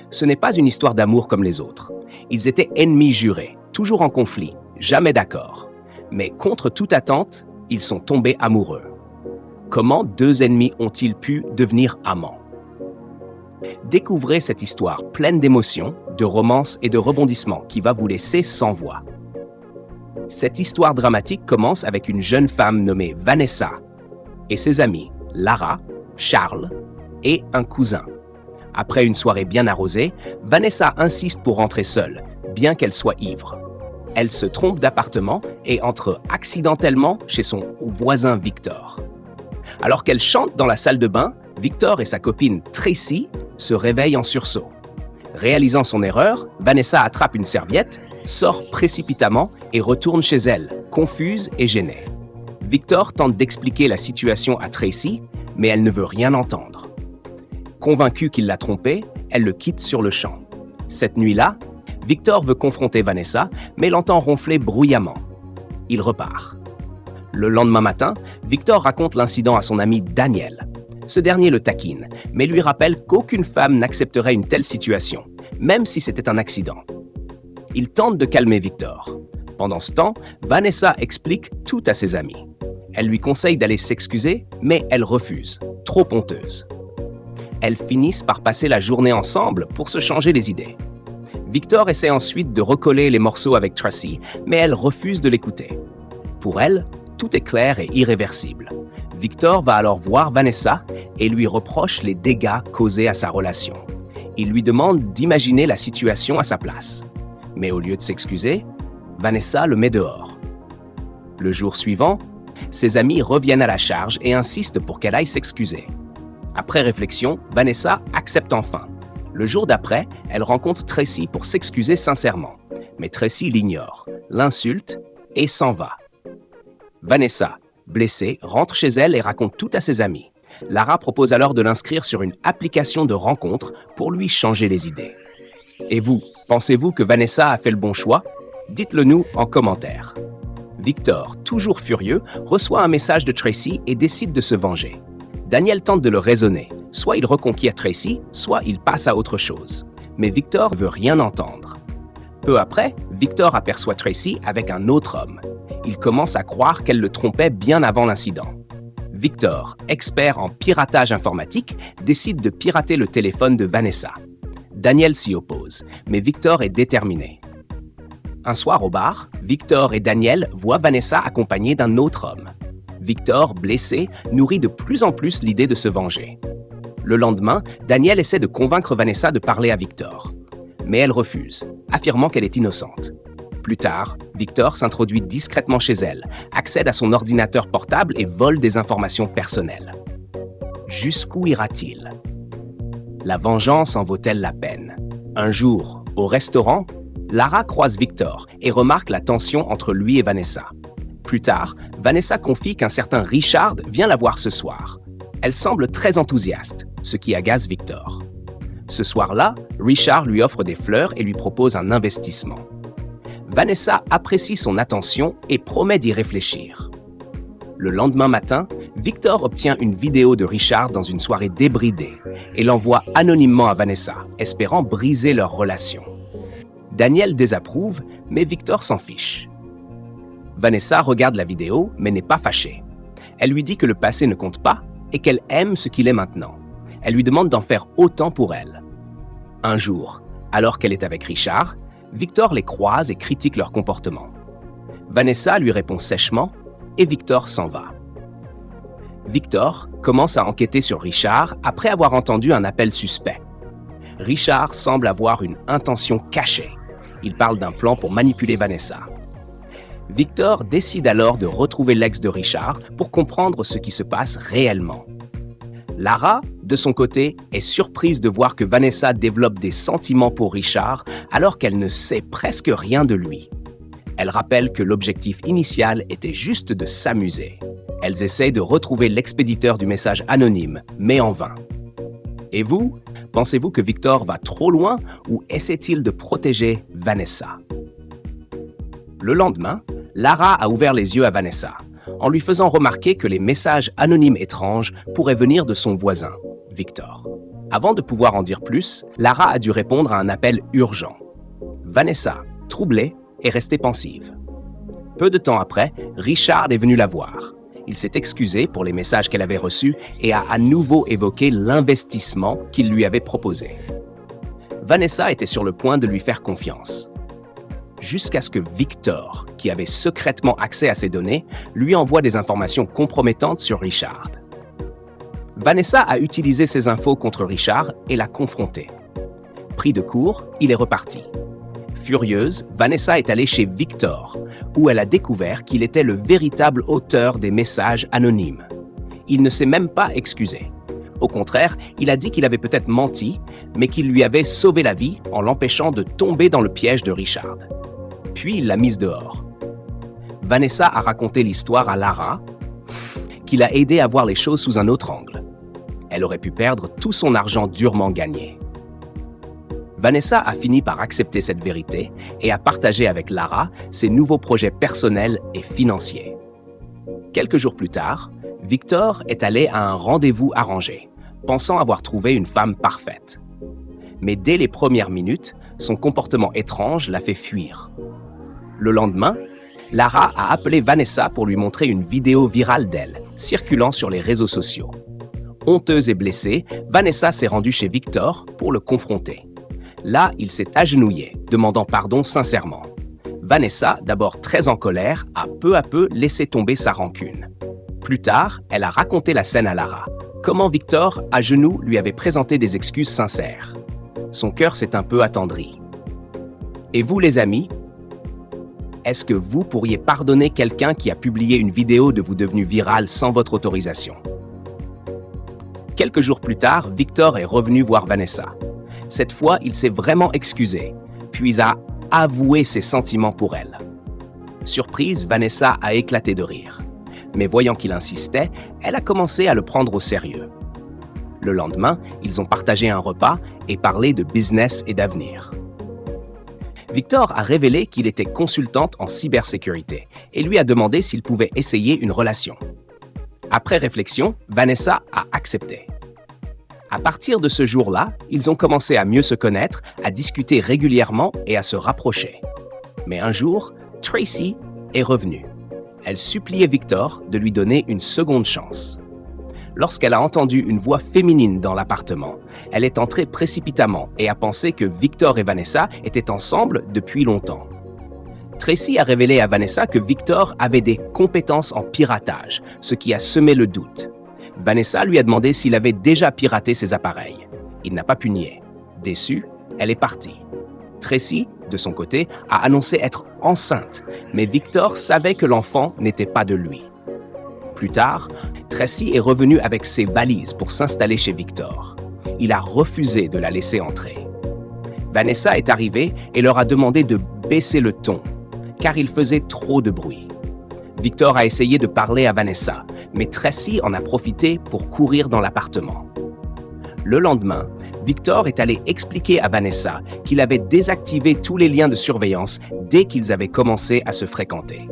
Ce n'est pas une histoire d'amour comme les autres. Ils étaient ennemis jurés, toujours en conflit, jamais d'accord. Mais contre toute attente, ils sont tombés amoureux. Comment deux ennemis ont-ils pu devenir amants? Découvrez cette histoire pleine d'émotions, de romances et de rebondissements qui va vous laisser sans voix. Cette histoire dramatique commence avec une jeune femme nommée Vanessa et ses amis Lara, Charles et un cousin. Après une soirée bien arrosée, Vanessa insiste pour rentrer seule, bien qu'elle soit ivre. Elle se trompe d'appartement et entre accidentellement chez son voisin Victor. Alors qu'elle chante dans la salle de bain, Victor et sa copine Tracy se réveillent en sursaut. Réalisant son erreur, Vanessa attrape une serviette, sort précipitamment et retourne chez elle, confuse et gênée. Victor tente d'expliquer la situation à Tracy, mais elle ne veut rien entendre. Convaincue qu'il l'a trompée, elle le quitte sur le champ. Cette nuit-là, Victor veut confronter Vanessa, mais l'entend ronfler bruyamment. Il repart. Le lendemain matin, Victor raconte l'incident à son ami Daniel. Ce dernier le taquine, mais lui rappelle qu'aucune femme n'accepterait une telle situation, même si c'était un accident. Il tente de calmer Victor. Pendant ce temps, Vanessa explique tout à ses amis. Elle lui conseille d'aller s'excuser, mais elle refuse, trop honteuse. Elles finissent par passer la journée ensemble pour se changer les idées. Victor essaie ensuite de recoller les morceaux avec Tracy, mais elle refuse de l'écouter. Pour elle, tout est clair et irréversible. Victor va alors voir Vanessa et lui reproche les dégâts causés à sa relation. Il lui demande d'imaginer la situation à sa place. Mais au lieu de s'excuser, Vanessa le met dehors. Le jour suivant, ses amis reviennent à la charge et insistent pour qu'elle aille s'excuser. Après réflexion, Vanessa accepte enfin. Le jour d'après, elle rencontre Tracy pour s'excuser sincèrement. Mais Tracy l'ignore, l'insulte et s'en va. Vanessa, blessée, rentre chez elle et raconte tout à ses amis. Lara propose alors de l'inscrire sur une application de rencontre pour lui changer les idées. Et vous, pensez-vous que Vanessa a fait le bon choix? Dites-le nous en commentaire. Victor, toujours furieux, reçoit un message de Tracy et décide de se venger. Daniel tente de le raisonner. Soit il reconquiert Tracy, soit il passe à autre chose. Mais Victor ne veut rien entendre. Peu après, Victor aperçoit Tracy avec un autre homme. Il commence à croire qu'elle le trompait bien avant l'incident. Victor, expert en piratage informatique, décide de pirater le téléphone de Vanessa. Daniel s'y oppose, mais Victor est déterminé. Un soir au bar, Victor et Daniel voient Vanessa accompagnée d'un autre homme. Victor, blessé, nourrit de plus en plus l'idée de se venger. Le lendemain, Daniel essaie de convaincre Vanessa de parler à Victor. Mais elle refuse, affirmant qu'elle est innocente. Plus tard, Victor s'introduit discrètement chez elle, accède à son ordinateur portable et vole des informations personnelles. Jusqu'où ira-t-il? La vengeance en vaut-elle la peine? Un jour, au restaurant, Lara croise Victor et remarque la tension entre lui et Vanessa. Plus tard, Vanessa confie qu'un certain Richard vient la voir ce soir. Elle semble très enthousiaste, ce qui agace Victor. Ce soir-là, Richard lui offre des fleurs et lui propose un investissement. Vanessa apprécie son attention et promet d'y réfléchir. Le lendemain matin, Victor obtient une vidéo de Richard dans une soirée débridée et l'envoie anonymement à Vanessa, espérant briser leur relation. Daniel désapprouve, mais Victor s'en fiche. Vanessa regarde la vidéo, mais n'est pas fâchée. Elle lui dit que le passé ne compte pas et qu'elle aime ce qu'il est maintenant. Elle lui demande d'en faire autant pour elle. Un jour, alors qu'elle est avec Richard, Victor les croise et critique leur comportement. Vanessa lui répond sèchement et Victor s'en va. Victor commence à enquêter sur Richard après avoir entendu un appel suspect. Richard semble avoir une intention cachée. Il parle d'un plan pour manipuler Vanessa. Victor décide alors de retrouver l'ex de Richard pour comprendre ce qui se passe réellement. Lara, de son côté, est surprise de voir que Vanessa développe des sentiments pour Richard alors qu'elle ne sait presque rien de lui. Elle rappelle que l'objectif initial était juste de s'amuser. Elles essayent de retrouver l'expéditeur du message anonyme, mais en vain. Et vous, pensez-vous que Victor va trop loin ou essaie-t-il de protéger Vanessa? Le lendemain, Lara a ouvert les yeux à Vanessa, en lui faisant remarquer que les messages anonymes étranges pourraient venir de son voisin, Victor. Avant de pouvoir en dire plus, Lara a dû répondre à un appel urgent. Vanessa, troublée, est restée pensive. Peu de temps après, Richard est venu la voir. Il s'est excusé pour les messages qu'elle avait reçus et a à nouveau évoqué l'investissement qu'il lui avait proposé. Vanessa était sur le point de lui faire confiance. Jusqu'à ce que Victor, qui avait secrètement accès à ses données, lui envoie des informations compromettantes sur Richard. Vanessa a utilisé ces infos contre Richard et l'a confronté. Pris de court, il est reparti. Furieuse, Vanessa est allée chez Victor, où elle a découvert qu'il était le véritable auteur des messages anonymes. Il ne s'est même pas excusé. Au contraire, il a dit qu'il avait peut-être menti, mais qu'il lui avait sauvé la vie en l'empêchant de tomber dans le piège de Richard. Puis il l'a mise dehors. Vanessa a raconté l'histoire à Lara, qui l'a aidé à voir les choses sous un autre angle. Elle aurait pu perdre tout son argent durement gagné. Vanessa a fini par accepter cette vérité et a partagé avec Lara ses nouveaux projets personnels et financiers. Quelques jours plus tard, Victor est allé à un rendez-vous arrangé, pensant avoir trouvé une femme parfaite. Mais dès les premières minutes, son comportement étrange l'a fait fuir. Le lendemain, Lara a appelé Vanessa pour lui montrer une vidéo virale d'elle, circulant sur les réseaux sociaux. Honteuse et blessée, Vanessa s'est rendue chez Victor pour le confronter. Là, il s'est agenouillé, demandant pardon sincèrement. Vanessa, d'abord très en colère, a peu à peu laissé tomber sa rancune. Plus tard, elle a raconté la scène à Lara. Comment Victor, à genoux, lui avait présenté des excuses sincères. Son cœur s'est un peu attendri. Et vous, les amis, est-ce que vous pourriez pardonner quelqu'un qui a publié une vidéo de vous devenue virale sans votre autorisation? Quelques jours plus tard, Victor est revenu voir Vanessa. Cette fois, il s'est vraiment excusé, puis a avoué ses sentiments pour elle. Surprise, Vanessa a éclaté de rire. Mais voyant qu'il insistait, elle a commencé à le prendre au sérieux. Le lendemain, ils ont partagé un repas et parlé de business et d'avenir. Victor a révélé qu'il était consultante en cybersécurité et lui a demandé s'il pouvait essayer une relation. Après réflexion, Vanessa a accepté. À partir de ce jour-là, ils ont commencé à mieux se connaître, à discuter régulièrement et à se rapprocher. Mais un jour, Tracy est revenue. Elle suppliait Victor de lui donner une seconde chance. Lorsqu'elle a entendu une voix féminine dans l'appartement, elle est entrée précipitamment et a pensé que Victor et Vanessa étaient ensemble depuis longtemps. Tracy a révélé à Vanessa que Victor avait des compétences en piratage, ce qui a semé le doute. Vanessa lui a demandé s'il avait déjà piraté ses appareils. Il n'a pas pu nier. Déçue, elle est partie. Tracy, de son côté, a annoncé être enceinte, mais Victor savait que l'enfant n'était pas de lui. Plus tard, Tracy est revenue avec ses valises pour s'installer chez Victor. Il a refusé de la laisser entrer. Vanessa est arrivée et leur a demandé de baisser le ton, car il faisait trop de bruit. Victor a essayé de parler à Vanessa, mais Tracy en a profité pour courir dans l'appartement. Le lendemain, Victor est allé expliquer à Vanessa qu'il avait désactivé tous les liens de surveillance dès qu'ils avaient commencé à se fréquenter.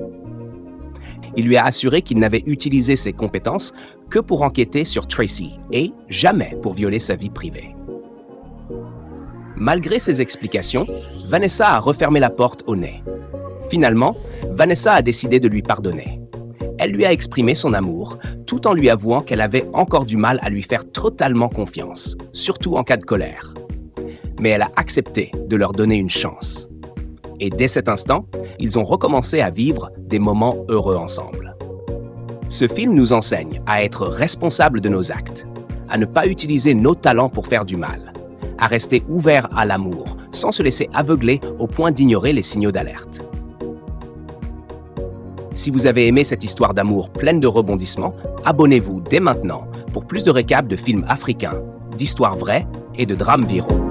Il lui a assuré qu'il n'avait utilisé ses compétences que pour enquêter sur Tracy et jamais pour violer sa vie privée. Malgré ces explications, Vanessa a refermé la porte au nez. Finalement, Vanessa a décidé de lui pardonner. Elle lui a exprimé son amour, tout en lui avouant qu'elle avait encore du mal à lui faire totalement confiance, surtout en cas de colère. Mais elle a accepté de leur donner une chance. Et dès cet instant, ils ont recommencé à vivre des moments heureux ensemble. Ce film nous enseigne à être responsables de nos actes, à ne pas utiliser nos talents pour faire du mal, à rester ouverts à l'amour, sans se laisser aveugler au point d'ignorer les signaux d'alerte. Si vous avez aimé cette histoire d'amour pleine de rebondissements, abonnez-vous dès maintenant pour plus de récaps de films africains, d'histoires vraies et de drames viraux.